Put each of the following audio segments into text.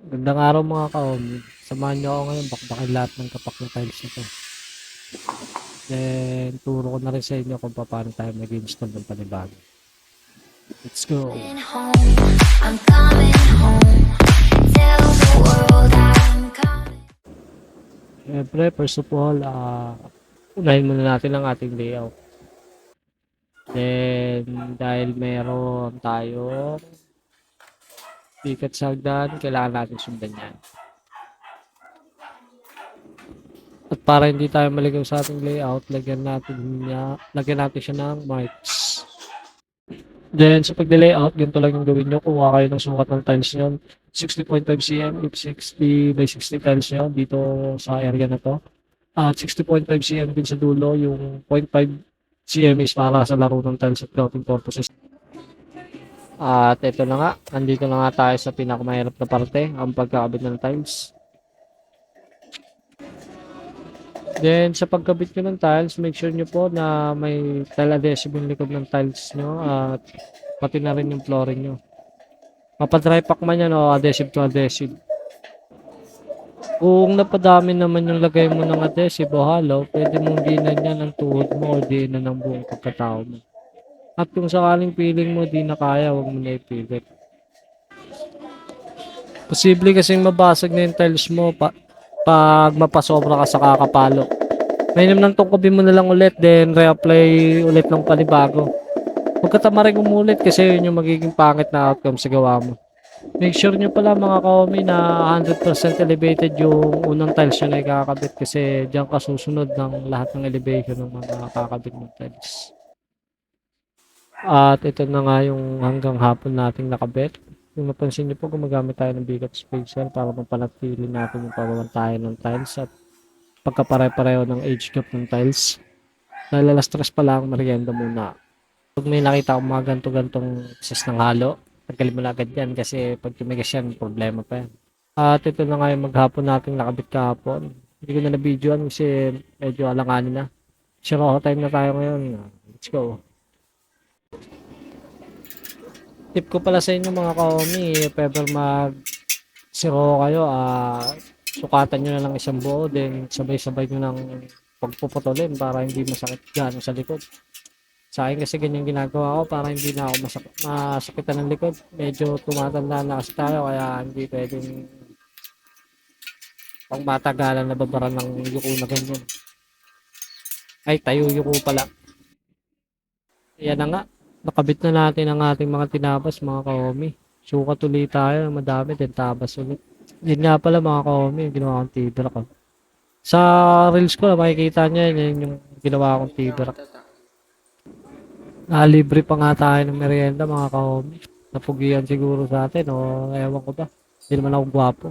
Gandang araw mga ka-Omi. Samahan niyo ako ngayon bakbakin lahat ng kapak na tiles nito. Then, turo ko na rin sa inyo kung paano tayo mag-install ng panibago. Let's go! I'm coming home. Tell the world I'm coming. Siyempre, first of all, unahin muna natin ang ating layout. Then, dahil meron tayo pikat sa hagdan, kailangan natin sundan yan. At para hindi tayo maligaw sa ating layout, lagyan natin siya ng marks. Then, sa pag-layout, ganito lang yung gawin nyo. Kuha kayo ng sukat ng tiles nyo. 60.5 cm, if 60 by 60 tiles nyo dito sa area na to. At 60.5 cm din sa dulo, yung 0.5 cm is para sa laro ng tiles at grouting purposes. At ito na nga, nandito na nga tayo sa pinakamahirap na parte, ang pagkakabit ng tiles. Then, sa pagkabit nyo ng tiles, make sure nyo po na may tile adhesive yung likod ng tiles nyo at pati na rin yung flooring nyo. Mapadry pack man yan o adhesive to adhesive. Kung napadami naman yung lagay mo ng adhesive o hollow, pwede mong dinan yan ng tuhod mo o dinan ng buong pagkatao mo. At kung sakaling feeling mo di na kaya, huwag mo na ipilit. Posible kasing mabasag na yung tiles mo pag mapasobra ka sa kakapalo. Mainam nang tungkobin mo na lang ulit, then reapply ulit ng panibago. Huwag ka tamaring umulit kasi yun yung magiging pangit na outcome sa gawa mo. Make sure nyo pala mga ka-Omi na 100% elevated yung unang tiles nyo na ikakabit kasi diyan ka susunod ng lahat ng elevation ng mga kakabit ng tiles. At ito na nga yung hanggang hapon nating nakabit. Kung napansin nyo po, gumagamit tayo ng bigat spacer para mapanatili natin yung pamamantayan ng tiles at pagkapare-pareho ng age gap ng tiles. Dahil alas stress pa lang, merienda muna. Pag may nakita akong mga ganto-gantong excess ng halo, tanggalin mo na agad yan kasi pag tumigas yan, problema pa yan. At ito na nga yung maghapon natin nakabit kahapon. Hindi ko na na-videoan kasi medyo alanganin na. Shiro time na tayo ngayon. Let's go. Tip ko pala sa inyo mga ka-Omi, if ever mag-zero kayo, sukatan nyo na lang isang buo, then sabay-sabay nyo ng pagpuputulin para hindi masakit gano'n sa likod. Sa akin kasi ganyan ginagawa ko para hindi na ako masakitan ng likod. Medyo tumatanda na kasi tayo kaya hindi pwedeng pang matagalan na babaran ng yuko na ganyan. Ay, tayo yuko pala. Yan na nga. Nakabit na natin ang ating mga tinabas mga ka-Omi. Sukat ulit tayo, madami din tabas ulit. Yun nga pala mga ka-Omi, yung ginawa kong tibra ko. Sa reels ko, makikita nyo yun yung ginawa kong tibra. Libre pa nga tayo ng merienda mga ka-Omi. Napugian siguro sa atin o ewan ko ba. Hindi naman ako gwapo.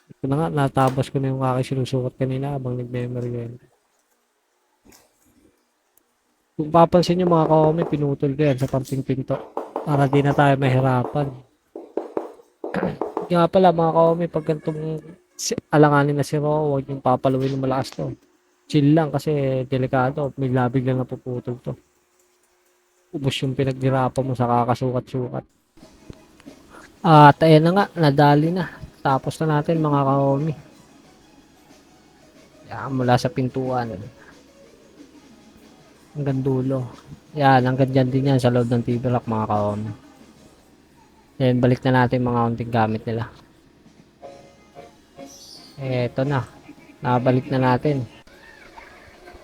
Ito na nga, natabas ko na yung aking sinusukat kanina habang nagme-merienda. Kung papansin nyo mga ka-Omi, pinutol ko yan sa parting pinto. Para di na tayo mahirapan. Nga pala mga ka-Omi, pag gantong alanganin na si Ro, huwag yung papaluin ng malakas to. Chill lang kasi delikado. May labig lang napuputol to. Ubus yung pinaghirapan mo sa kakasukat-sukat. At ayan na nga, nadali na. Tapos na natin mga ka-Omi. Yan, mula sa pintuan. Hanggang dulo. Yan, hanggang dyan din yan sa loob ng TV rack mga ka-Omi. Then, balik na natin mga unting gamit nila. Eto na. Nabalik na natin.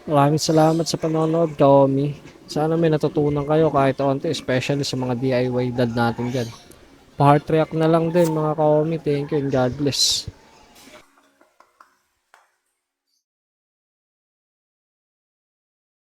Maraming salamat sa panonood, ka-Omi. Sana may natutunan kayo kahit onti, especially sa mga DIY dad natin dyan. Pa-heart react na lang din mga ka-Omi. Thank you and God bless.